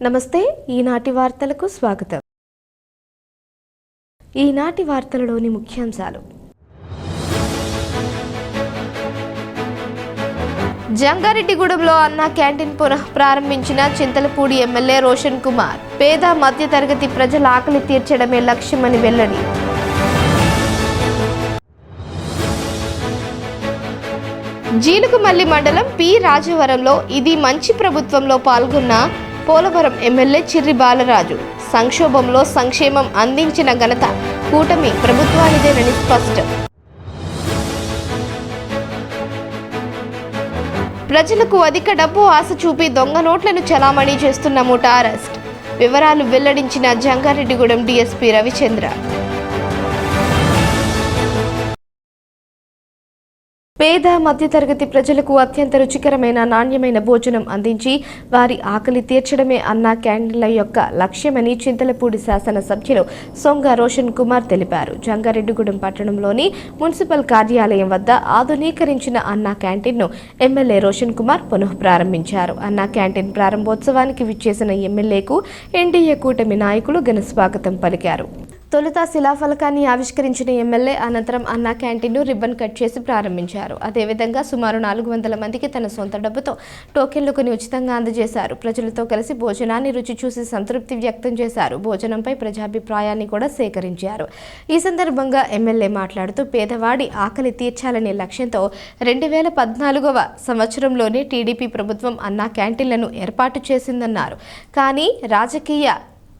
నమస్తే ఈనాటి వార్తలకు స్వాగతం. ఈనాటి వార్తలలోని ముఖ్యాంశాలు. జంగారెడ్డిగూడెంలో అన్నా క్యాంటీన్ పునః ప్రారంభించిన చింతలపూడి ఎమ్మెల్యే రోషన్ కుమార్. పేద మధ్యతరగతి ప్రజల ఆకలి తీర్చడమే లక్ష్యమని వెల్లడి. జీలుగుమల్లి మండలం పి రాజవరంలో ఇది మంచి ప్రభుత్వంలో పాల్గొన్న పోలవరం ఎమ్మెల్యే చిర్రి బాలరాజు. సంక్షోభంలో సంక్షేమం అందించిన ఘనత కూటమి ప్రభుత్వానిదేనని స్పష్టం. ప్రజలకు అధిక డబ్బు ఆశ చూపి దొంగ నోట్లను చలామణి చేస్తున్న ముఠా అరెస్ట్. వివరాలు వెల్లడించిన జంగారెడ్డిగూడెం డీఎస్పీ రవిచంద్ర. పేద మధ్యతరగతి ప్రజలకు అత్యంత రుచికరమైన నాణ్యమైన భోజనం అందించి వారి ఆకలి తీర్చడమే అన్నా క్యాంటీన్ల యొక్క లక్ష్యమని చింతలపూడి శాసన సభ్యులు సొంగ రోషన్ కుమార్ తెలిపారు. జంగారెడ్డిగూడెం పట్టణంలోని మున్సిపల్ కార్యాలయం వద్ద ఆధునీకరించిన అన్నా క్యాంటీన్ను ఎమ్మెల్యే రోషన్ కుమార్ పునః ప్రారంభించారు. అన్నా క్యాంటీన్ ప్రారంభోత్సవానికి విచ్చేసిన ఎమ్మెల్యేకు ఎన్డీఏ కూటమి నాయకులు ఘన స్వాగతం పలికారు. తొలుత శిలాఫలకాన్ని ఆవిష్కరించిన ఎమ్మెల్యే అనంతరం అన్నా క్యాంటీన్ను రిబ్బన్ కట్ చేసి ప్రారంభించారు. అదేవిధంగా సుమారు 400 మందికి తన సొంత డబ్బుతో టోకెన్లు కొని ఉచితంగా అందజేశారు. ప్రజలతో కలిసి భోజనాన్ని రుచి చూసి సంతృప్తి వ్యక్తం చేశారు. భోజనంపై ప్రజాభిప్రాయాన్ని కూడా సేకరించారు. ఈ సందర్భంగా ఎమ్మెల్యే మాట్లాడుతూ పేదవాడి ఆకలి తీర్చాలనే లక్ష్యంతో 2014వ సంవత్సరంలోనే టీడీపీ ప్రభుత్వం అన్నా క్యాంటీన్లను ఏర్పాటు చేసిందన్నారు. కానీ రాజకీయ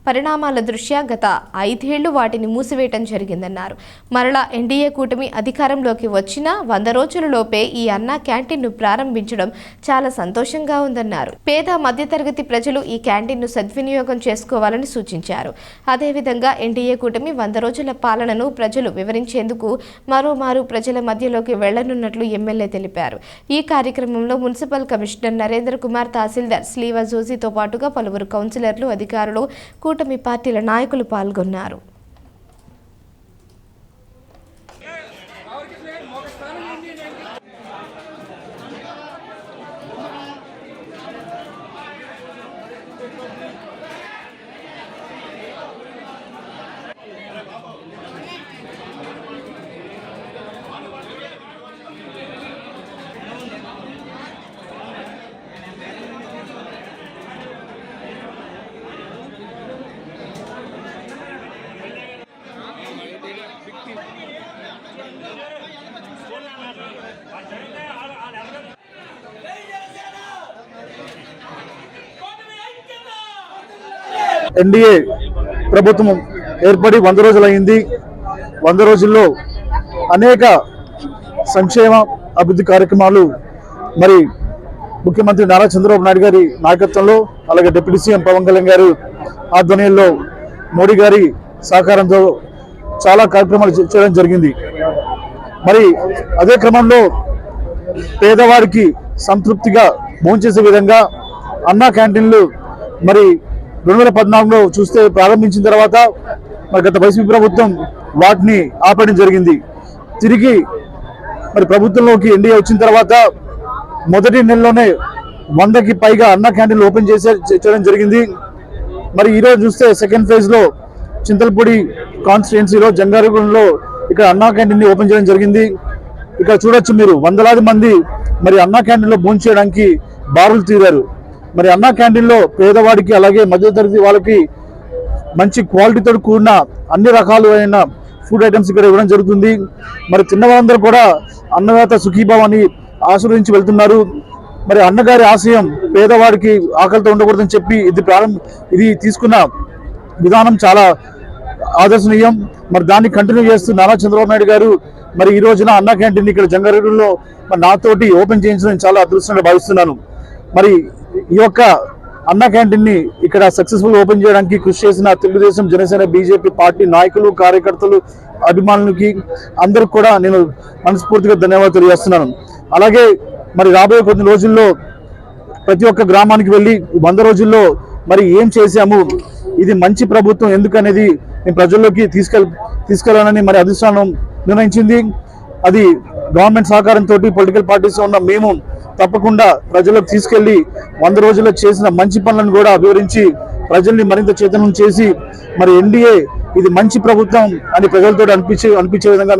పరిణామాల దృష్ట్యా గత 5 ఏళ్లు వాటిని మూసివేయటం జరిగిందన్నారు. మరలా ఎన్డీఏ కూటమి అధికారంలోకి వచ్చిన 100 రోజులలోపే ఈ అన్నా క్యాంటీన్ను ప్రారంభించడం చాలా సంతోషంగా ఉందన్నారు. పేద మధ్యతరగతి ప్రజలు ఈ క్యాంటీన్ను సద్వినియోగం చేసుకోవాలని సూచించారు. అదేవిధంగా ఎన్డీఏ కూటమి 100 రోజుల పాలనను ప్రజలు వివరించేందుకు మరోమారు ప్రజల మధ్యలోకి వెళ్లనున్నట్లు ఎమ్మెల్యే తెలిపారు. ఈ కార్యక్రమంలో మున్సిపల్ కమిషనర్ నరేంద్ర కుమార్, తహసీల్దార్ స్లీవా జోజీతో పాటుగా పలువురు కౌన్సిలర్లు, అధికారులు, కూటమి పార్టీల నాయకులు పాల్గొన్నారు. ఎన్డీఏ ప్రభుత్వం ఏర్పడి 100 రోజులు అయింది. 100 రోజుల్లో అనేక సంక్షేమ అభివృద్ధి కార్యక్రమాలు మరి ముఖ్యమంత్రి నారా చంద్రబాబు నాయుడు గారి నాయకత్వంలో, అలాగే డిప్యూటీ సీఎం పవన్ కళ్యాణ్ గారు ఆధ్వర్యంలో, మోడీ గారి సహకారంతో చాలా కార్యక్రమాలు చేయడం జరిగింది. మరి అదే క్రమంలో పేదవారికి సంతృప్తిగా భోంచేసే విధంగా అన్నా క్యాంటీన్లు మరి 2014లో చూస్తే ప్రారంభించిన తర్వాత మరి గత వైసీపీ ప్రభుత్వం వాటిని ఆపేయడం జరిగింది. తిరిగి మరి ప్రభుత్వంలోకి ఎన్డీఏ వచ్చిన తర్వాత మొదటి నెలలోనే 100కి పైగా అన్నా క్యాంటీన్లు ఓపెన్ చేయడం జరిగింది. మరి ఈరోజు చూస్తే సెకండ్ ఫేజ్లో చింతలపూడి కాన్స్టిట్యుయెన్సీలో జంగారెడ్డిగూడెంలో ఇక్కడ అన్నా క్యాంటీన్ని ఓపెన్ చేయడం జరిగింది. ఇక్కడ చూడొచ్చు మీరు, వందలాది మంది మరి అన్నా క్యాంటీన్లో భోజనం చేయడానికి బారులు తీరారు. మరి అన్నా క్యాంటీన్లో పేదవాడికి అలాగే మధ్యతరగతి వాళ్ళకి మంచి క్వాలిటీతో కూడిన అన్ని రకాలైన ఫుడ్ ఐటమ్స్ ఇక్కడ ఇవ్వడం జరుగుతుంది. మరి తిన్నవారందరూ కూడా అన్నదాత సుఖీభావ్ అని ఆశీర్వదించి వెళ్తున్నారు. మరి అన్నగారి ఆశయం పేదవాడికి ఆకలితో ఉండకూడదని చెప్పి ఇది తీసుకున్న విధానం చాలా ఆదర్శనీయం. మరి దాన్ని కంటిన్యూ చేస్తూ నారా చంద్రబాబు నాయుడు గారు మరి ఈ రోజున అన్నా క్యాంటీన్ ఇక్కడ జంగారెడ్డిలో మరి నాతోటి ఓపెన్ చేయించడం చాలా అదృష్టంగా భావిస్తున్నాను. మరి ఈ యొక్క అన్నా క్యాంటీన్ని ఇక్కడ సక్సెస్ఫుల్ ఓపెన్ చేయడానికి కృషి చేసిన తెలుగుదేశం, జనసేన, బీజేపీ పార్టీ నాయకులు, కార్యకర్తలు, అభిమానులకి అందరికి కూడా నేను మనస్ఫూర్తిగా ధన్యవాదాలు తెలియజేస్తున్నాను. అలాగే మరి రాబోయే కొన్ని రోజుల్లో ప్రతి ఒక్క గ్రామానికి వెళ్ళి 100 రోజుల్లో మరి ఏం చేశాము, ఇది మంచి ప్రభుత్వం ఎందుకనేది నేను ప్రజల్లోకి తీసుకెళ్లాలని మరి అధిష్టానం నిర్ణయించింది. అది గవర్నమెంట్ సహకారంతో పొలిటికల్ పార్టీస్ ఉన్న మేము తప్పకుండా ప్రజలకు తీసుకెళ్లి 100 రోజుల్లో చేసిన మంచి పనులను కూడా వివరించి ప్రజల్ని మరింత చైతన్యం చేసి మరి ఎన్డీఏ ఇది మంచి ప్రభుత్వం అని ప్రజలతో అనిపించే విధంగా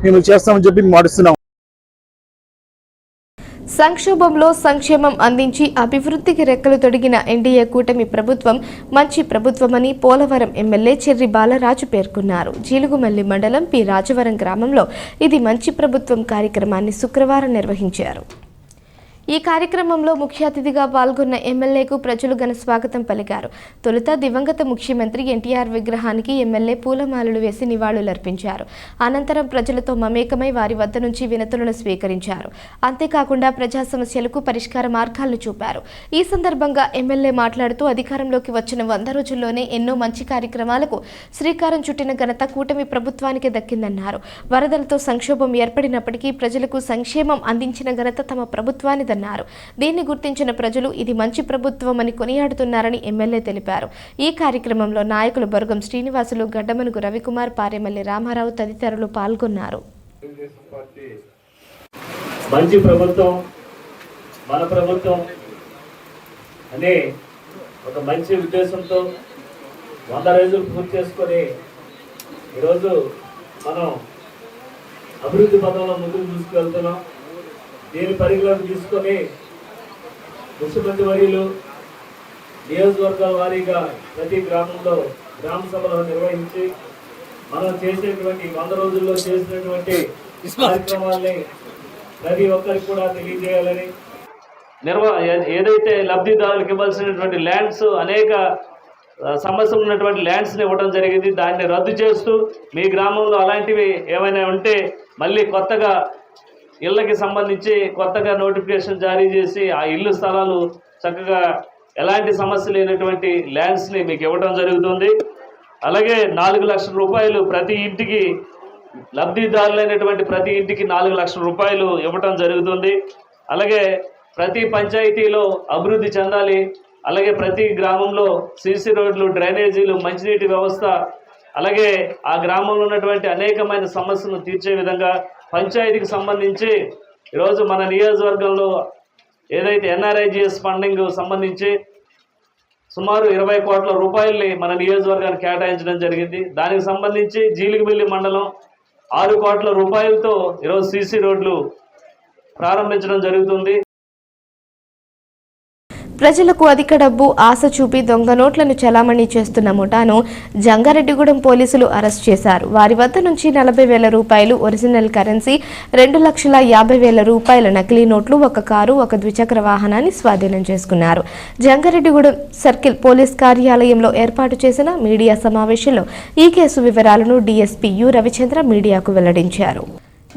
మేము చేస్తామని చెప్పి మాటిస్తున్నాం. సంక్షోభంలో సంక్షేమం అందించి అభివృద్ధికి రెక్కలు తొడిగిన ఎన్డీఏ కూటమి ప్రభుత్వం మంచి ప్రభుత్వమని పోలవరం ఎమ్మెల్యే చెర్రి బాలరాజు పేర్కొన్నారు. జీలుగుమల్లి మండలం పి రాజవరం గ్రామంలో ఇది మంచి ప్రభుత్వం కార్యక్రమాన్ని శుక్రవారం నిర్వహించారు. ఈ కార్యక్రమంలో ముఖ్య అతిథిగా పాల్గొన్న ఎమ్మెల్యేకు ప్రజలు ఘన స్వాగతం పలికారు. తొలుత దివంగత ముఖ్యమంత్రి ఎన్టీఆర్ విగ్రహానికి ఎమ్మెల్యే పూలమాలలు వేసి నివాళులర్పించారు. అనంతరం ప్రజలతో మమేకమై వారి వద్ద నుంచి వినతులను స్వీకరించారు. అంతేకాకుండా ప్రజా సమస్యలకు పరిష్కార మార్గాలను చూపారు. ఈ సందర్భంగా ఎమ్మెల్యే మాట్లాడుతూ అధికారంలోకి వచ్చిన 100 రోజుల్లోనే ఎన్నో మంచి కార్యక్రమాలకు శ్రీకారం చుట్టిన ఘనత కూటమి ప్రభుత్వానికి దక్కిందన్నారు. వరదలతో సంక్షోభం ఏర్పడినప్పటికీ ప్రజలకు సంక్షేమం అందించిన ఘనత తమ ప్రభుత్వానికి అన్నారు. దీన్ని గుర్తించిన ప్రజలు ఇది మంచి ప్రభుత్వమని కొనియాడుతున్నారని ఎమ్మెల్యే తెలిపారు. ఈ కార్యక్రమంలో నాయకులు బొరగం శ్రీనివాసులు, గడ్డమనుగు రవికుమార్, పారేమల్లి రామారావు తదితరులు పాల్గొన్నారు. మంచి ప్రభుత్వం మన ప్రభుత్వం అనే ఒక మంచి ఉద్దేశంతో 100 రోజులు పూర్తి చేసుకొని ఈరోజు మనం అభివృద్ధి పదంలో ముందుకు తీసుకువెళ్తున్నాం. దీని పరిగణలోకి తీసుకొని ముఖ్యమంత్రి వర్యులు నియోజకవర్గాల వారీగా ప్రతి గ్రామంలో గ్రామ సభలు నిర్వహించి మనం చేసేటువంటి 100 రోజుల్లో చేసినటువంటి కార్యక్రమాలని ప్రతి ఒక్కరికి కూడా తెలియజేయాలని ఏదైతే లబ్ధిదారులకు ఇవ్వాల్సినటువంటి ల్యాండ్స్ అనేక సమస్యలు ఉన్నటువంటి ల్యాండ్స్ని ఇవ్వడం జరిగింది. దాన్ని రద్దు చేస్తూ మీ గ్రామంలో అలాంటివి ఏమైనా ఉంటే మళ్ళీ కొత్తగా ఇళ్ళకి సంబంధించి కొత్తగా నోటిఫికేషన్ జారీ చేసి ఆ ఇల్లు స్థలాలు చక్కగా ఎలాంటి సమస్య లేనటువంటి ల్యాండ్స్ని మీకు ఇవ్వడం జరుగుతుంది. అలాగే 4 లక్షల రూపాయలు ప్రతి ఇంటికి లబ్ధిదారులైనటువంటి ప్రతి ఇంటికి 4 లక్షల రూపాయలు ఇవ్వడం జరుగుతుంది. అలాగే ప్రతి పంచాయతీలో అభివృద్ధి చెందాలి. అలాగే ప్రతి గ్రామంలో సీసీ రోడ్లు, డ్రైనేజీలు, మంచినీటి వ్యవస్థ, అలాగే ఆ గ్రామంలో ఉన్నటువంటి అనేకమైన సమస్యలను తీర్చే విధంగా పంచాయతీకి సంబంధించి ఈరోజు మన నియోజకవర్గంలో ఏదైతే ఎన్ఆర్ఐజిఎస్ ఫండింగ్ సంబంధించి సుమారు 20 కోట్ల రూపాయలని మన నియోజకవర్గానికి కేటాయించడం జరిగింది. దానికి సంబంధించి జీలుగుమిల్లి మండలం 6 కోట్ల రూపాయలతో ఈరోజు సీసీ రోడ్లు ప్రారంభించడం జరుగుతుంది. ప్రజలకు అధిక డబ్బు ఆశ చూపి దొంగ నోట్లను చలామణి చేస్తున్న ముఠాను జంగారెడ్డిగూడెం పోలీసులు అరెస్ట్ చేశారు. వారి వద్ద నుంచి 40,000 రూపాయలు ఒరిజినల్ కరెన్సీ, 2,50,000 రూపాయల నకిలీ నోట్లు, 1 కారు, 1 ద్విచక్ర వాహనాన్ని స్వాధీనం చేసుకున్నారు. జంగారెడ్డిగూడెం సర్కిల్ పోలీస్ కార్యాలయంలో ఏర్పాటు చేసిన మీడియా సమావేశంలో ఈ కేసు వివరాలను డీఎస్పీ యు రవిచంద్ర మీడియాకు వెల్లడించారు.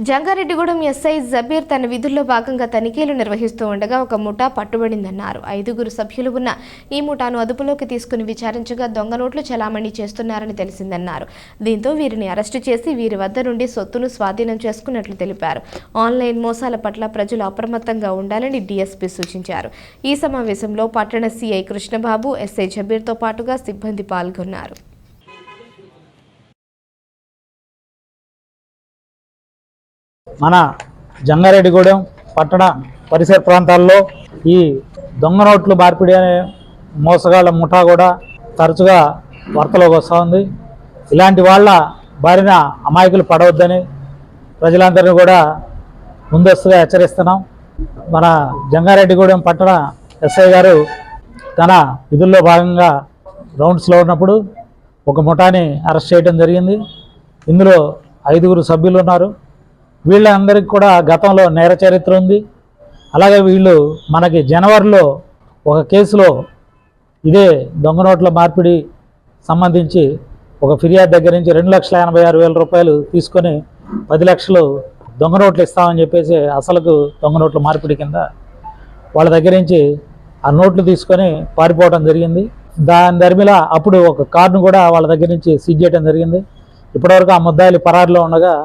జంగారెడ్డిగూడెం ఎస్ఐ జబీర్ తన విధుల్లో భాగంగా తనిఖీలు నిర్వహిస్తూ ఉండగా ఒక ముఠా పట్టుబడిందన్నారు. 5 సభ్యులు ఉన్న ఈ ముఠాను అదుపులోకి తీసుకుని విచారించగా దొంగ నోట్లు చలామణి చేస్తున్నారని తెలిసిందన్నారు. దీంతో వీరిని అరెస్టు చేసి వీరి వద్ద నుండి సొత్తును స్వాధీనం చేసుకున్నట్లు తెలిపారు. ఆన్లైన్ మోసాల పట్ల ప్రజలు అప్రమత్తంగా ఉండాలని డీఎస్పీ సూచించారు. ఈ సమావేశంలో పట్టణ సిఐ కృష్ణబాబు, ఎస్ఐ జబీర్తో పాటుగా సిబ్బంది పాల్గొన్నారు. మన జంగారెడ్డిగూడెం పట్టణ పరిసర ప్రాంతాల్లో ఈ దొంగ నోట్లు మార్పిడి అనే మోసగాళ్ళ ముఠా కూడా తరచుగా వార్తలోకి వస్తూ ఉంది. ఇలాంటి వాళ్ళ బారిన అమాయకులు పడవద్దని ప్రజలందరినీ కూడా ముందస్తుగా హెచ్చరిస్తున్నాం. మన జంగారెడ్డిగూడెం పట్టణ ఎస్ఐ గారు తన విధుల్లో భాగంగా రౌండ్స్లో ఉన్నప్పుడు ఒక ముఠాని అరెస్ట్ చేయడం జరిగింది. ఇందులో 5 సభ్యులు ఉన్నారు. వీళ్ళందరికీ కూడా గతంలో నేర చరిత్ర ఉంది. అలాగే వీళ్ళు మనకి జనవరిలో ఒక కేసులో ఇదే దొంగ నోట్ల మార్పిడి సంబంధించి ఒక ఫిర్యాదు దగ్గర నుంచి 2,86,000 రూపాయలు తీసుకొని 10 లక్షలు దొంగ నోట్లు ఇస్తామని చెప్పేసి అసలుకు దొంగ నోట్ల మార్పిడి కింద వాళ్ళ దగ్గర నుంచి ఆ నోట్లు తీసుకొని పారిపోవడం జరిగింది. దాని దరిమిలా అప్పుడు ఒక కార్డును కూడా వాళ్ళ దగ్గర నుంచి సీజ్ చేయడం జరిగింది. ఇప్పటివరకు ఆ ముద్దాయిలు పరారులో ఉండగా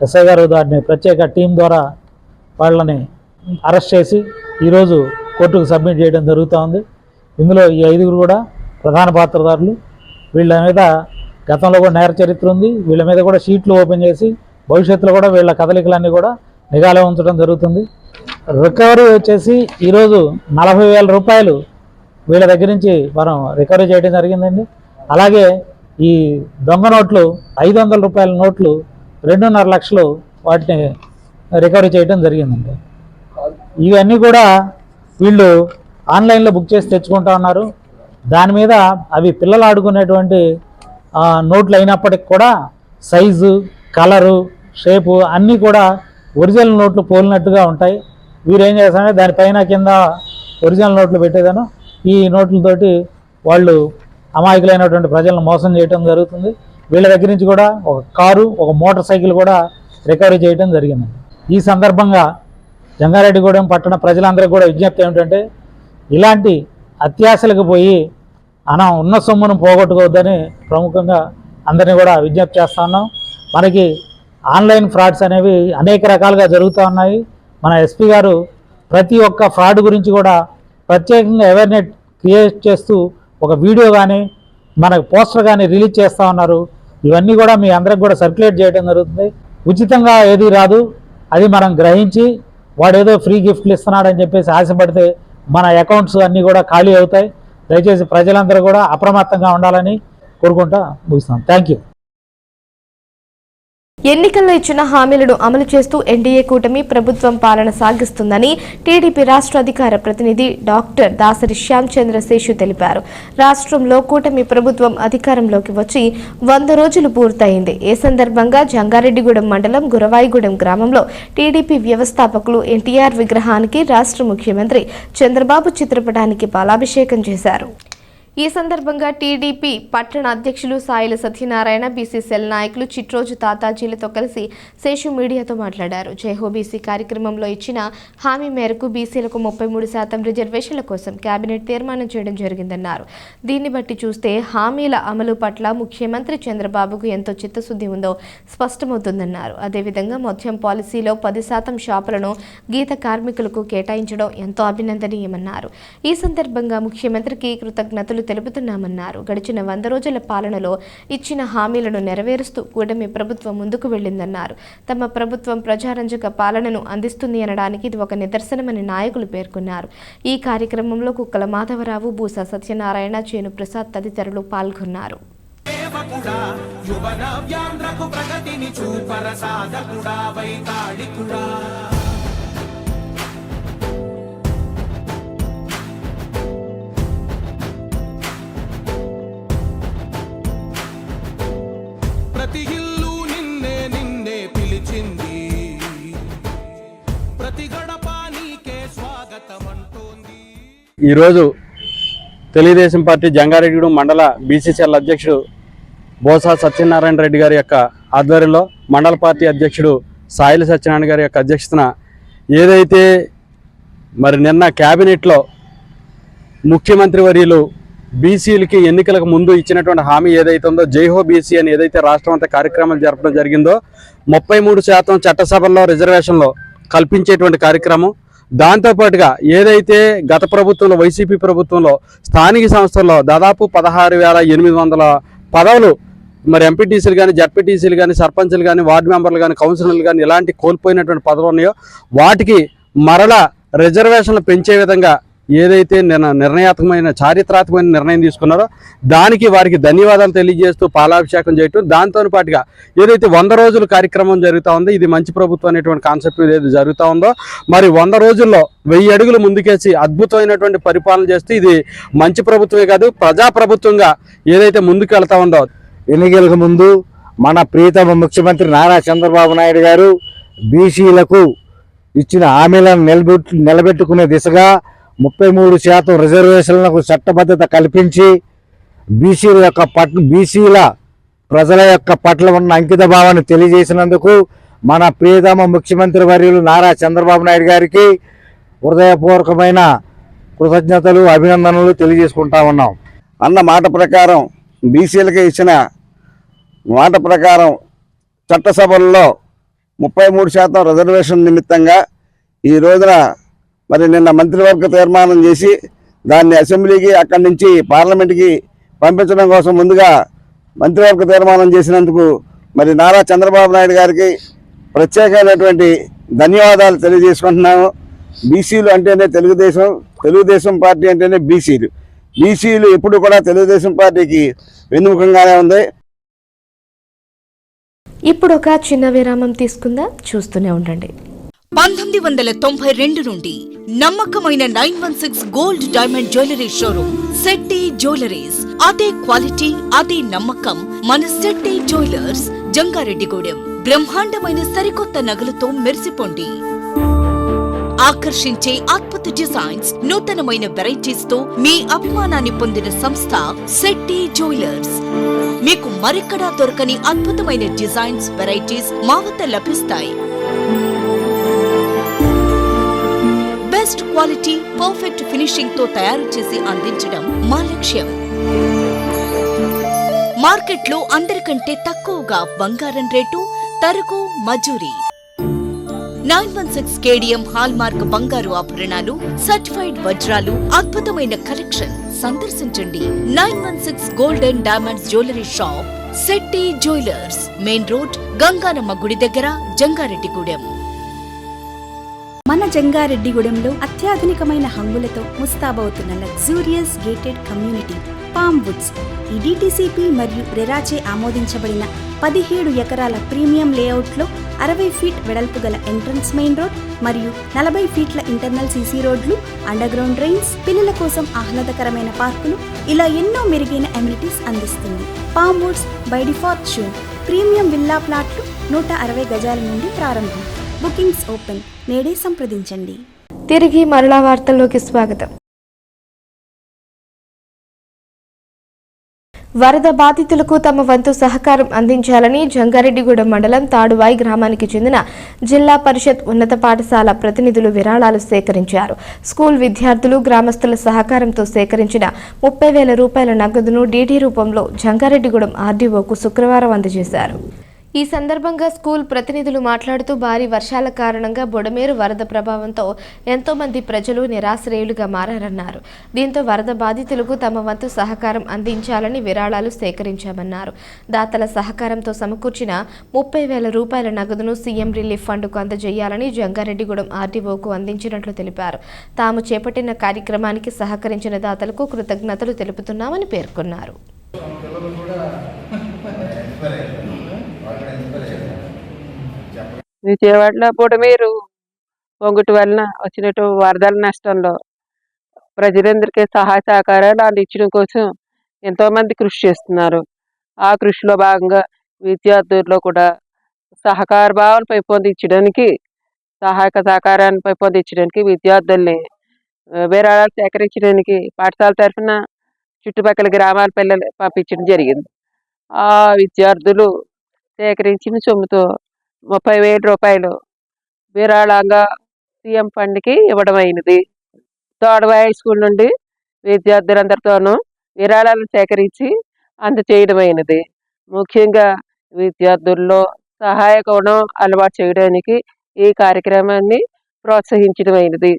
ఎస్ఐ గారు దాన్ని ప్రత్యేక టీం ద్వారా వాళ్ళని అరెస్ట్ చేసి ఈరోజు కోర్టుకు సబ్మిట్ చేయడం జరుగుతూ ఉంది. ఇందులో ఈ 5 కూడా ప్రధాన పాత్రధారులు. వీళ్ళ మీద గతంలో కూడా నేర చరిత్ర ఉంది. వీళ్ళ మీద కూడా షీట్లు ఓపెన్ చేసి భవిష్యత్తులో కూడా వీళ్ళ కదలికలన్నీ కూడా నిఘాలో ఉంచడం జరుగుతుంది. రికవరీ వచ్చేసి ఈరోజు 40,000 రూపాయలు వీళ్ళ దగ్గర నుంచి మనం రికవరీ చేయడం జరిగిందండి. అలాగే ఈ దొంగ నోట్లు 500 రూపాయల నోట్లు 2.5 లక్షలు వాటిని రికవరీ చేయడం జరిగిందండి. ఇవన్నీ కూడా వీళ్ళు ఆన్లైన్లో బుక్ చేసి తెచ్చుకుంటా ఉన్నారు. దాని మీద అవి పిల్లలు ఆడుకునేటువంటి నోట్లు అయినప్పటికి కూడా సైజు, కలరు, షేపు అన్నీ కూడా ఒరిజినల్ నోట్లు పోలినట్టుగా ఉంటాయి. వీరు ఏం చేస్తారంటే దానిపైన కింద ఒరిజినల్ నోట్లు పెట్టేదాను ఈ నోట్లతోటి వాళ్ళు అమాయకులైనటువంటి ప్రజలను మోసం చేయడం జరుగుతుంది. వీళ్ళ దగ్గర నుంచి కూడా ఒక కారు, ఒక మోటార్ సైకిల్ కూడా రికవరీ చేయడం జరిగిందండి. ఈ సందర్భంగా జంగారెడ్డిగూడెం పట్టణ ప్రజలందరికీ కూడా విజ్ఞప్తి ఏమిటంటే ఇలాంటి అత్యాశలకు పోయి ఉన్న సొమ్మును పోగొట్టుకోవద్దని ప్రముఖంగా అందరినీ కూడా విజ్ఞప్తి చేస్తా ఉన్నాం. మనకి ఆన్లైన్ ఫ్రాడ్స్ అనేవి అనేక రకాలుగా జరుగుతూ ఉన్నాయి. మన ఎస్పీ గారు ప్రతి ఒక్క ఫ్రాడ్ గురించి కూడా ప్రత్యేకంగా అవేర్నెస్ క్రియేట్ చేస్తూ ఒక వీడియో కానీ మనకు పోస్టర్ కానీ రిలీజ్ చేస్తూ ఉన్నారు. ఇవన్నీ కూడా మీ అందరికి కూడా సర్క్యులేట్ చేయడం జరుగుతుంది. ఉచితంగా ఏది రాదు, అది మనం గ్రహించి వాడు ఏదో ఫ్రీ గిఫ్ట్లు ఇస్తున్నాడని చెప్పేసి ఆశపడితే మన అకౌంట్స్ అన్నీ కూడా ఖాళీ అవుతాయి. దయచేసి ప్రజలందరూ కూడా అప్రమత్తంగా ఉండాలని కోరుకుంటా ముగిస్తాం. Thank you. ఎన్నికల్లో ఇచ్చిన హామీలను అమలు చేస్తూ ఎన్డీఏ కూటమి ప్రభుత్వం పాలన సాగిస్తుందని టీడీపీ రాష్ట్ర అధికార ప్రతినిధి డాక్టర్ దాసరి శ్యాంచంద్ర శేషు తెలిపారు. రాష్ట్రంలో కూటమి ప్రభుత్వం అధికారంలోకి వచ్చి 100 రోజులు పూర్తయింది. ఈ సందర్భంగా జంగారెడ్డిగూడెం మండలం గురవాయిగూడెం గ్రామంలో టీడీపీ వ్యవస్థాపకులు ఎన్టీఆర్ విగ్రహానికి రాష్ట్ర ముఖ్యమంత్రి చంద్రబాబు చిత్రపటానికి పాలాభిషేకం చేశారు. ఈ సందర్భంగా టీడీపీ పట్టణ అధ్యక్షులు సాయిల సత్యనారాయణ, బీసీసీఎల్ నాయకులు చిట్రోజు తాతాజీలతో కలిసి శేషు మీడియాతో మాట్లాడారు. జైహో బీసీ కార్యక్రమంలో ఇచ్చిన హామీ మేరకు బీసీలకు 33% రిజర్వేషన్ల కోసం కేబినెట్ తీర్మానం చేయడం జరిగిందన్నారు. దీన్ని బట్టి చూస్తే హామీల అమలు పట్ల ముఖ్యమంత్రి చంద్రబాబుకు ఎంతో చిత్తశుద్ధి ఉందో స్పష్టమవుతుందన్నారు. అదేవిధంగా మద్యం పాలసీలో 10% షాపులను గీత కార్మికులకు కేటాయించడం ఎంతో అభినందనీయమన్నారు. ఈ సందర్భంగా ముఖ్యమంత్రికి కృతజ్ఞతలు తెలుపుతున్నామన్నారు. గడిచిన 100 రోజుల పాలనలో ఇచ్చిన హామీలను నెరవేరుస్తూ కూటమి ప్రభుత్వం ముందుకు వెళ్లిందన్నారు. తమ ప్రభుత్వం ప్రజారంజక పాలనను అందిస్తుంది అనడానికి ఇది ఒక నిదర్శనమని నాయకులు పేర్కొన్నారు. ఈ కార్యక్రమంలో కుక్కల మాధవరావు, బూసా సత్యనారాయణ, చేను ప్రసాద్ తదితరులు పాల్గొన్నారు. ప్రతి ఇల్లు నిన్నే నిన్నే పిలిచింది, ప్రతి గడప నీకే స్వాగతం అంటోంది. ఈరోజు తెలుగుదేశం పార్టీ జంగారెడ్డిగూడెం మండల బీసీసీఎల్ అధ్యక్షుడు బోసా సత్యనారాయణ రెడ్డి గారి యొక్క ఆధ్వర్యంలో మండల పార్టీ అధ్యక్షుడు సాయిల సత్యనారాయణ గారి యొక్క అధ్యక్షతన ఏదైతే మరి నిన్న క్యాబినెట్లో ముఖ్యమంత్రి వర్యులు బీసీలకి ఎన్నికలకు ముందు ఇచ్చినటువంటి హామీ ఏదైతే ఉందో జైహో బీసీ అని ఏదైతే రాష్ట్రం అంతా కార్యక్రమాలు జరపడం జరిగిందో 33% చట్టసభల్లో రిజర్వేషన్లో కల్పించేటువంటి కార్యక్రమం, దాంతోపాటుగా ఏదైతే గత ప్రభుత్వంలో వైసీపీ ప్రభుత్వంలో స్థానిక సంస్థల్లో దాదాపు 16,800 పదవులు మరి ఎంపీటీసీలు కానీ, జడ్పీటీసీలు కానీ, సర్పంచులు కానీ, వార్డు మెంబర్లు కానీ, కౌన్సిలర్లు కానీ ఇలాంటి కోల్పోయినటువంటి పదవులు ఉన్నాయో వాటికి మరలా రిజర్వేషన్లు పెంచే విధంగా ఏదైతే నిర్ణయాత్మకమైన చారిత్రాత్మకమైన నిర్ణయం తీసుకున్నారో దానికి వారికి ధన్యవాదాలు తెలియజేస్తూ పాలాభిషేకం చేయటం, దాంతో పాటుగా ఏదైతే 100 రోజుల కార్యక్రమం జరుగుతూ ఉందో ఇది మంచి ప్రభుత్వం అనేటువంటి కాన్సెప్ట్ ఏదైతే జరుగుతూ ఉందో మరి 100 రోజుల్లో 1000 అడుగులు ముందుకేసి అద్భుతమైనటువంటి పరిపాలన చేస్తూ ఇది మంచి ప్రభుత్వమే కాదు ప్రజాప్రభుత్వంగా ఏదైతే ముందుకు వెళ్తా ఉందో. ఎన్నికలకు ముందు మన ప్రియతమ ముఖ్యమంత్రి నారా చంద్రబాబు నాయుడు గారు బీసీలకు ఇచ్చిన హామీలను నిలబెట్టుకునే దిశగా 33% రిజర్వేషన్లకు చట్టబద్ధత కల్పించి బీసీల ప్రజల యొక్క పట్ల ఉన్న అంకిత భావాన్ని తెలియజేసినందుకు మన ప్రియతమ ముఖ్యమంత్రి వర్యులు నారా చంద్రబాబు నాయుడు గారికి హృదయపూర్వకమైన కృతజ్ఞతలు, అభినందనలు తెలియజేసుకుంటా ఉన్నాం. అన్న మాట ప్రకారం బీసీలకి ఇచ్చిన మాట ప్రకారం చట్టసభల్లో 33% రిజర్వేషన్ నిమిత్తంగా ఈ రోజున మరి నిన్న మంత్రివర్గ తీర్మానం చేసి దాన్ని అసెంబ్లీకి అక్కడి నుంచి పార్లమెంట్కి పంపించడం కోసం ముందుగా మంత్రివర్గ తీర్మానం చేసినందుకు మరి నారా చంద్రబాబు నాయుడు గారికి ప్రత్యేకమైనటువంటి ధన్యవాదాలు తెలియజేసుకుంటున్నాము. బీసీలు అంటేనే తెలుగుదేశం పార్టీ అంటేనే బీసీలు. బీసీలు ఎప్పుడు కూడా తెలుగుదేశం పార్టీకి వెన్నుముఖంగానే ఉంది. ఇప్పుడు ఒక చిన్న విరామం తీసుకుందాం, చూస్తూనే ఉండండి. 1992 నుండి నమ్మకమైన 916 gold diamond jewellery showroom Shetty jewelleries. అదే క్వాలిటీ, అదే నమ్మకం మన శెట్టి జ్యువెలర్స్, జంగారెడ్డిగూడెం. బ్రహ్మాండమైన సరికొత్త నగలతో మెరిసిపోండి. ఆకర్షించే అద్భుత డిజైన్స్, నూతనమైన వెరైటీస్ తో మీ అభిమానాన్ని పొందిన సంస్థ శెట్టి జ్యువెలర్స్. మీకు మరెక్కడా దొరకని అద్భుతమైన డిజైన్స్, వెరైటీస్ మా వద్ద లభిస్తాయి. బెస్ట్ క్వాలిటీ, పర్ఫెక్ట్ ఫినిషింగ్ తో తయారు చేసి అందించడం మా లక్ష్యం. మార్కెట్లో అందరికంటే తక్కువగా బంగారం రేటు, తరుగు, మజూరీ. 916 కేడిఎం హాల్ మార్క్ బంగారు ఆభరణాలు, సర్టిఫైడ్ వజ్రాలు, అద్భుతమైన కలెక్షన్. సందర్శించండి 916 gold and diamonds jewellery shop, Shetty jewellers, main road, Ganganamma గుడి దగ్గర, జంగారెడ్డిగూడెం. మన జంగారెడ్డిగూడెంలో అత్యాధునికమైన హంగులతో ముస్తాబవుతున్న luxurious gated community palm woods. ఈ డిటిసిపి మరియు రెరాచే ఆమోదించబడిన 17 ఎకరాల ప్రీమియం లేఅవుట్లో 60 ఫీట్ వెడల్పు గల ఎంట్రన్స్ మెయిన్ రోడ్ మరియు 40 ఫీట్ల ఇంటర్నల్ సీసీ రోడ్లు, అండర్ గ్రౌండ్ డ్రైన్స్, పిల్లల కోసం ఆహ్లాదకరమైన పార్కులు, ఇలా ఎన్నో మెరుగైన అమ్యూనిటీస్ అందిస్తుంది. Palm Woods by default zone premium villa ప్లాట్లు 160 గజాల నుండి ప్రారంభం. Bookings open. నేడే సంప్రదించండి. తిరిగి మరలా వార్తల్లోకి స్వాగతం. వరద బాధితులకు తమ వంతు సహకారం అందించాలని జంగారెడ్డిగూడెం మండలం తాడువాయి గ్రామానికి చెందిన జిల్లా పరిషత్ ఉన్నత పాఠశాల ప్రతినిధులు విరాళాలు సేకరించారు. స్కూల్ విద్యార్థులు, గ్రామస్తుల సహకారంతో సేకరించిన 30,000 రూపాయల నగదును డీడీ రూపంలో జంగారెడ్డిగూడెం ఆర్డీఓకు శుక్రవారం అందజేశారు. ఈ సందర్భంగా స్కూల్ ప్రతినిధులు మాట్లాడుతూ భారీ వర్షాల కారణంగా బొడమేరు వరద ప్రభావంతో ఎంతో మంది ప్రజలు నిరాశ్రయులుగా మారారన్నారు. దీంతో వరద బాధితులకు తమ వంతు సహకారం అందించాలని విరాళాలు సేకరించామన్నారు. దాతల సహకారంతో సమకూర్చిన 30,000 రూపాయల నగదును సీఎం రిలీఫ్ ఫండ్కు అందజేయాలని జంగారెడ్డిగూడెం ఆర్డీఓకు అందించినట్లు తెలిపారు. తాము చేపట్టిన కార్యక్రమానికి సహకరించిన దాతలకు కృతజ్ఞతలు తెలుపుతున్నామని పేర్కొన్నారు. విజయవాడలో బుడమేరు పొంగుటి వలన వచ్చినట్టు వరదల నష్టంలో ప్రజలందరికీ సహాయ సహకారాలు అందించడం కోసం ఎంతోమంది కృషి చేస్తున్నారు. ఆ కృషిలో భాగంగా విద్యార్థుల్లో కూడా సహకార భావాన్ని పెంపొందించడానికి, సహాయక సహకారాన్ని పెంపొందించడానికి విద్యార్థుల్ని విరాళాలు సేకరించడానికి పాఠశాల తరఫున చుట్టుపక్కల గ్రామాల పిల్లలు పంపించడం జరిగింది. ఆ విద్యార్థులు సేకరించిన సొమ్ముతో 30,000 రూపాయలు విరాళంగా సీఎం ఫండ్కి ఇవ్వడం అయినది. తోడవాయి స్కూల్ నుండి విద్యార్థులందరితోనూ విరాళాలు సేకరించి అందచేయడం అయినది. ముఖ్యంగా విద్యార్థుల్లో సహాయ గుణం అలవాటు చేయడానికి ఈ కార్యక్రమాన్ని ప్రోత్సహించడం అయినది.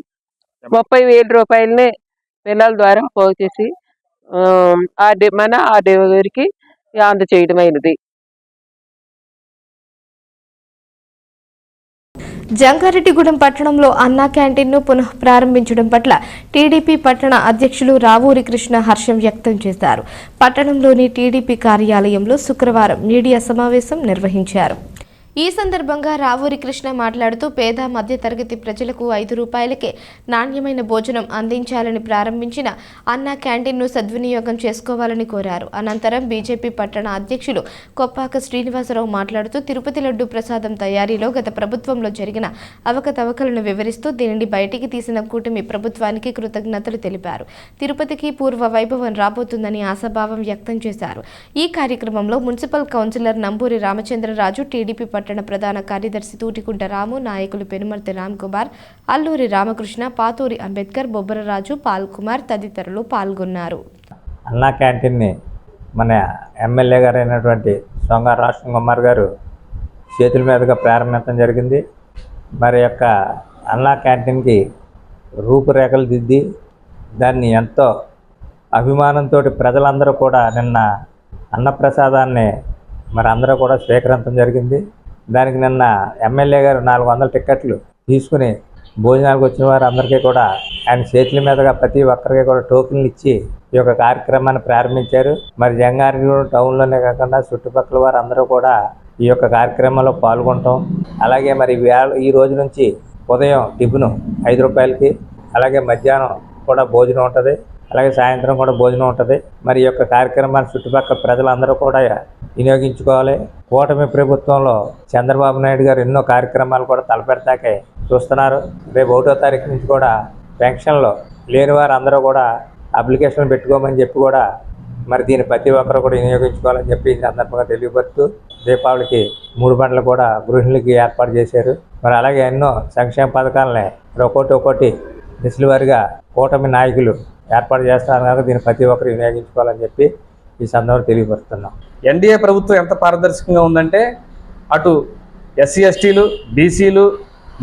30,000 రూపాయలని పిల్లల ద్వారా పోగు చేసి మన ఆర్డీఓ గారికి అందచేయడం అయినది. జంగారెడ్డిగూడెం పట్టణంలో అన్నా క్యాంటీన్ను పునః ప్రారంభించడం పట్ల టీడీపీ పట్టణ అధ్యక్షులు రావూరి కృష్ణ హర్షం వ్యక్తం చేశారు. పట్టణంలోని టీడీపీ కార్యాలయంలో శుక్రవారం మీడియా సమావేశం నిర్వహించారు. ఈ సందర్భంగా రావూరి కృష్ణ మాట్లాడుతూ పేద మధ్యతరగతి ప్రజలకు 5 రూపాయలకే నాణ్యమైన భోజనం అందించాలని ప్రారంభించిన అన్నా క్యాంటీన్ను సద్వినియోగం చేసుకోవాలని కోరారు. అనంతరం బీజేపీ పట్టణ అధ్యక్షులు కొప్పాక శ్రీనివాసరావు మాట్లాడుతూ తిరుపతి లడ్డు ప్రసాదం తయారీలో గత ప్రభుత్వంలో జరిగిన అవకతవకలను వివరిస్తూ దీనిని బయటికి తీసిన కూటమి ప్రభుత్వానికి కృతజ్ఞతలు తెలిపారు. తిరుపతికి పూర్వ వైభవం రాబోతుందని ఆశాభావం వ్యక్తం చేశారు. ఈ కార్యక్రమంలో municipal councillor Namburi Ramachandraraju, TDP పట్టణ ప్రధాన కార్యదర్శి తూటికుంట రాము, నాయకులు పెనుమర్తి రామ్ కుమార్, అల్లూరి రామకృష్ణ, పాతూరి అంబేద్కర్, బొబ్బరరాజు, పాల్ కుమార్ తదితరులు పాల్గొన్నారు. అన్నా క్యాంటీన్ని మన ఎమ్మెల్యే గారు అయినటువంటి సొంగ రాష్ట్ర కుమార్ గారు చేతుల మీదుగా ప్రారంభించడం జరిగింది. మరి యొక్క అన్నా క్యాంటీన్కి రూపురేఖలు దిద్ది దాన్ని ఎంతో అభిమానంతో ప్రజలందరూ కూడా నిన్న అన్నప్రసాదాన్ని మరి అందరూ కూడా స్వీకరించడం జరిగింది. దానికి నిన్న ఎమ్మెల్యే గారు 400 టిక్కెట్లు తీసుకుని భోజనాలకు వచ్చిన వారు అందరికీ కూడా ఆయన చేతుల మీదుగా ప్రతి ఒక్కరికి కూడా టోకెన్లు ఇచ్చి ఈ యొక్క కార్యక్రమాన్ని ప్రారంభించారు. మరి జంగారెడ్డిగూడెం టౌన్లోనే కాకుండా చుట్టుపక్కల వారు అందరూ కూడా ఈ యొక్క కార్యక్రమంలో పాల్గొంటాం. అలాగే మరి ఈ రోజు నుంచి ఉదయం టిఫిన్ 5 రూపాయలకి, అలాగే మధ్యాహ్నం కూడా భోజనం ఉంటుంది, అలాగే సాయంత్రం కూడా భోజనం ఉంటుంది. మరి ఈ యొక్క కార్యక్రమాన్ని చుట్టుపక్కల ప్రజలందరూ కూడా వినియోగించుకోవాలి. కూటమి ప్రభుత్వంలో చంద్రబాబు నాయుడు గారు ఎన్నో కార్యక్రమాలు కూడా తలపెడతాకే చూస్తున్నారు. రేపు 1వ తారీఖు నుంచి కూడా పెన్షన్లు లేని వారు అందరూ కూడా అప్లికేషన్ పెట్టుకోమని చెప్పి కూడా మరి దీన్ని ప్రతి ఒక్కరు కూడా వినియోగించుకోవాలని చెప్పి ఈ సందర్భంగా తెలియపరుస్తూ దీపావళికి 3 బండ్లు కూడా గృహిణులకి ఏర్పాటు చేశారు. మరి అలాగే ఎన్నో సంక్షేమ పథకాలని ఒక్కొక్కటి దిశల వారిగా కూటమి నాయకులు ఏర్పాటు చేస్తారు కనుక దీన్ని ప్రతి ఒక్కరు వినియోగించుకోవాలని చెప్పి ఈ సందర్భంగా తెలియపరుస్తున్నాం. ఎన్డీఏ ప్రభుత్వం ఎంత పారదర్శకంగా ఉందంటే అటు ఎస్సీ ఎస్టీలు, బీసీలు,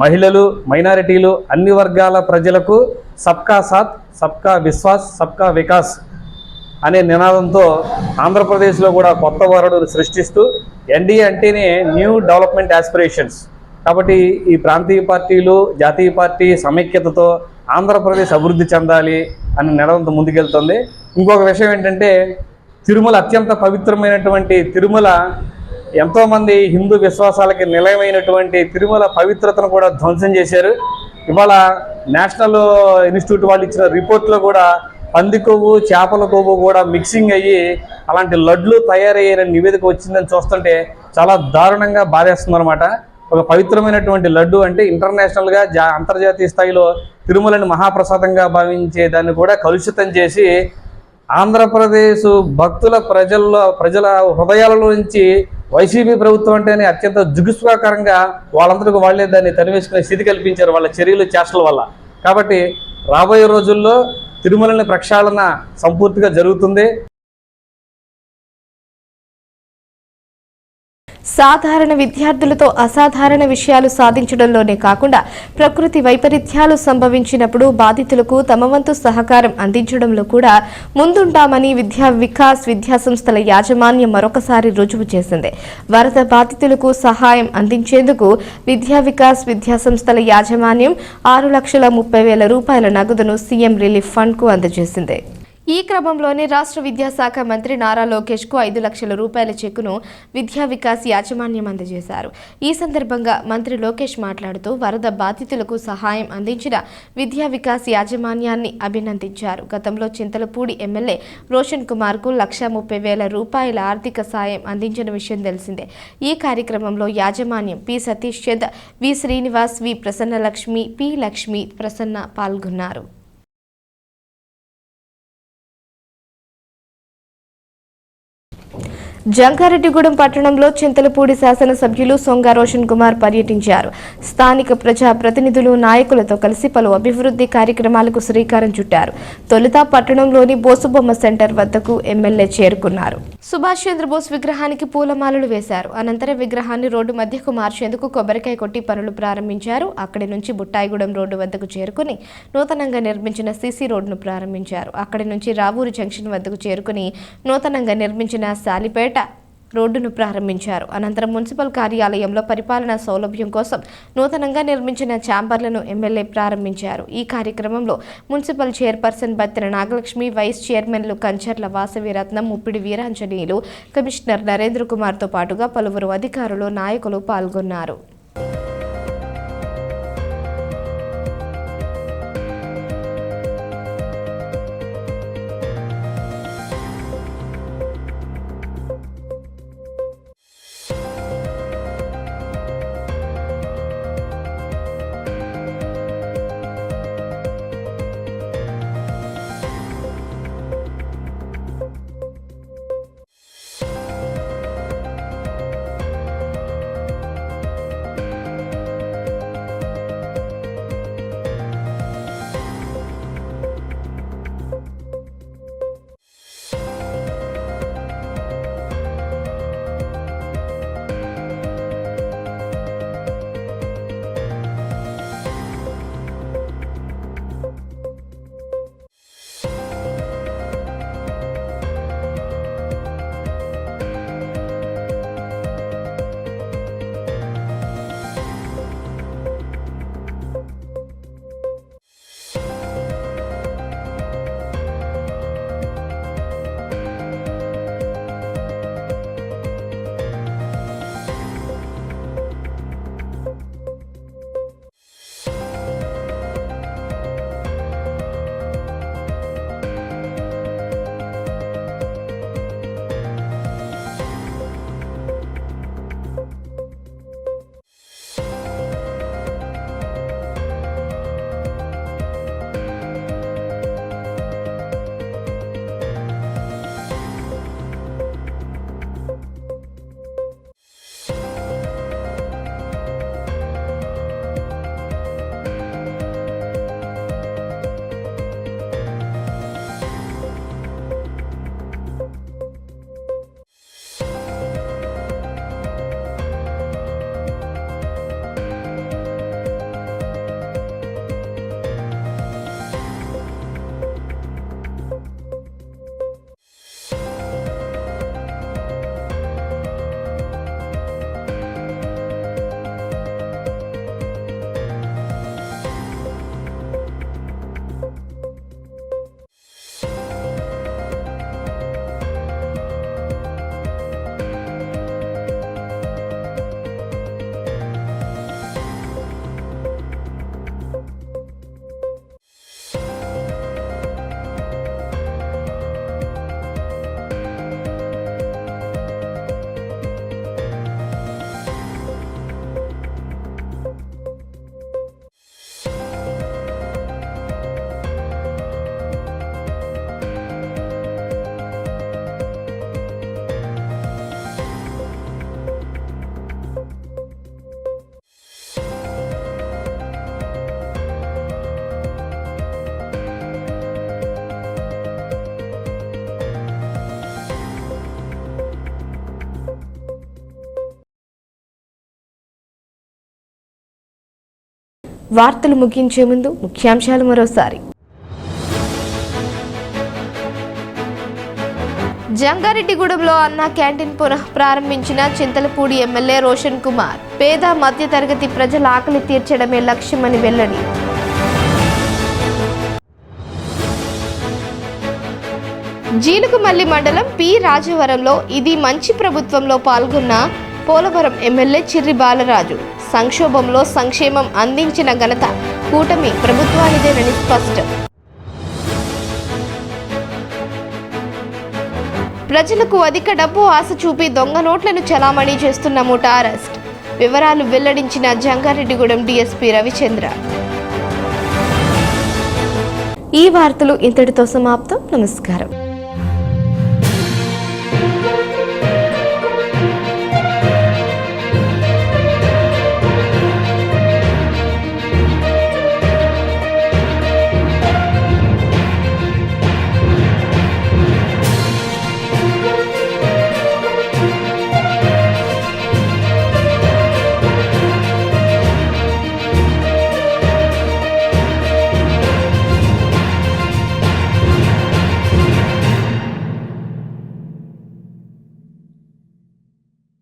మహిళలు, మైనారిటీలు అన్ని వర్గాల ప్రజలకు సబ్కా సాత్, సబ్కా విశ్వాస్, సబ్కా వికాస్ అనే నినాదంతో ఆంధ్రప్రదేశ్లో కూడా కొత్త వరడును సృష్టిస్తూ ఎన్డీఏ అంటేనే న్యూ డెవలప్మెంట్ ఆస్పిరేషన్స్ కాబట్టి ఈ ప్రాంతీయ పార్టీలు, జాతీయ పార్టీ సమైక్యతతో ఆంధ్రప్రదేశ్ అభివృద్ధి చెందాలి అనే నినాదంతో ముందుకెళ్తుంది. ఇంకొక విషయం ఏంటంటే తిరుమల అత్యంత పవిత్రమైనటువంటి తిరుమల ఎంతోమంది హిందూ విశ్వాసాలకి నిలయమైనటువంటి తిరుమల పవిత్రతను కూడా ధ్వంసం చేశారు. ఇవాళ నేషనల్ ఇన్స్టిట్యూట్ వాళ్ళు ఇచ్చిన రిపోర్ట్లో కూడా పంది కొవ్వు, చేపల కొవ్వు కూడా మిక్సింగ్ అయ్యి అలాంటి లడ్లు తయారయ్యే నివేదిక వచ్చిందని చూస్తుంటే చాలా దారుణంగా బాధేస్తుందన్నమాట. ఒక పవిత్రమైనటువంటి లడ్డు అంటే ఇంటర్నేషనల్గా అంతర్జాతీయ స్థాయిలో తిరుమలని మహాప్రసాదంగా భావించే దాన్ని కూడా కలుషితం చేసి ఆంధ్రప్రదేశ్ భక్తుల ప్రజల హృదయాలలో నుంచి వైసీపీ ప్రభుత్వం అంటేనే అత్యంత జుగుస్వాకరంగా వాళ్ళందరికీ వాళ్లే దాన్ని తరివేసుకునే స్థితి కల్పించారు వాళ్ళ చర్యలు, చేష్టల వల్ల. కాబట్టి రాబోయే రోజుల్లో తిరుమలని ప్రక్షాళన సంపూర్తిగా జరుగుతుంది. సాధారణ విద్యార్థులతో అసాధారణ విషయాలు సాధించడంలోనే కాకుండా ప్రకృతి వైపరీత్యాలు సంభవించినప్పుడు బాధితులకు తమ వంతు సహకారం అందించడంలో కూడా ముందుంటామని విద్యా వికాస్ విద్యాసంస్థల యాజమాన్యం మరొకసారి రుజువు చేసింది. వరద బాధితులకు సహాయం అందించేందుకు విద్యా వికాస్ విద్యాసంస్థల యాజమాన్యం 6,30,000 రూపాయల నగదును సీఎం రిలీఫ్ ఫండ్ కు అందజేసింది. ఈ క్రమంలోనే రాష్ట్ర విద్యాశాఖ మంత్రి నారా లోకేష్ కు 5 లక్షల రూపాయల చెక్కును విద్యా వికాస్ యాజమాన్యం అందజేశారు. ఈ సందర్భంగా మంత్రి లోకేష్ మాట్లాడుతూ వరద బాధితులకు సహాయం అందించిన విద్యా వికాస్ యాజమాన్యాన్ని అభినందించారు. గతంలో చింతలపూడి ఎమ్మెల్యే రోషన్ కుమార్ కు 1,30,000 రూపాయల ఆర్థిక సాయం అందించిన విషయం తెలిసిందే. ఈ కార్యక్రమంలో యాజమాన్యం పి సతీష్ చంద్, వి శ్రీనివాస్, వి ప్రసన్నలక్ష్మి, పి లక్ష్మి ప్రసన్న పాల్గొన్నారు. జంగారెడ్డిగూడెం పట్టణంలో చింతలపూడి శాసనసభ్యులు సొంగ రోషన్ కుమార్ పర్యటించారు. స్థానిక ప్రజా ప్రతినిధులు, నాయకులతో కలిసి పలు అభివృద్ధి కార్యక్రమాలకు శ్రీకారం చుట్టారు. తొలుత పట్టణంలోని బోసుబొమ్మ సెంటర్ వద్దకు ఎమ్మెల్యే చేరుకున్నారు. సుభాష్ చంద్రబోస్ విగ్రహానికి పూలమాలలు వేశారు. అనంతరం విగ్రహాన్ని రోడ్డు మధ్యకు మార్చేందుకు కొబ్బరికాయ కొట్టి పనులు ప్రారంభించారు. అక్కడి నుంచి బుట్టాయిగూడెం రోడ్డు వద్దకు చేరుకుని నూతనంగా నిర్మించిన సీసీ రోడ్డును ప్రారంభించారు. అక్కడి నుంచి రావూరు జంక్షన్ వద్దకు చేరుకుని నూతనంగా నిర్మించిన సాలిపేట రోడ్డును ప్రారంభించారు. అనంతరం మున్సిపల్ కార్యాలయంలో పరిపాలనా సౌలభ్యం కోసం నూతనంగా నిర్మించిన ఛాంబర్లను ఎమ్మెల్యే ప్రారంభించారు. ఈ కార్యక్రమంలో municipal chairperson Battina Nagalakshmi, vice చైర్మన్లు కంచర్ల వాసవిరత్నం, ముప్పిడి వీరాంజనేయులు, కమిషనర్ నరేంద్ర కుమార్తో పాటుగా పలువురు అధికారులు, నాయకులు పాల్గొన్నారు. వార్తలు ముగించే ముందు ముఖ్యాంశాలు మరోసారి. జంగారెడ్డిగూడెంలో అన్నా క్యాంటీన్ పునః ప్రారంభించిన చింతలపూడి ఎమ్మెల్యే రోషన్ కుమార్. పేద మధ్యతరగతి ప్రజల ఆకలి తీర్చడమే లక్ష్యమని వెల్లడి. జీలుగుమల్లి మండలం పి రాజవరంలో ఇది మంచి ప్రభుత్వంలో పాల్గొన్న పోలవరం ఎమ్మెల్యే చిర్రి బాలరాజు. సంక్షోభంలో సంక్షేమం అందించిన ఘనత కూటమి ప్రభుత్వానిదేనని స్పష్టం. ప్రజలకు అధిక డబ్బు ఆశ చూపి దొంగ నోట్లను చలామణి చేస్తున్న ముఠా అరెస్ట్. వివరాలు వెల్లడించిన జంగారెడ్డిగూడెం డీఎస్పీ రవిచంద్ర. ఈ వార్తలు ఇంతటితో సమాప్తం. నమస్కారం.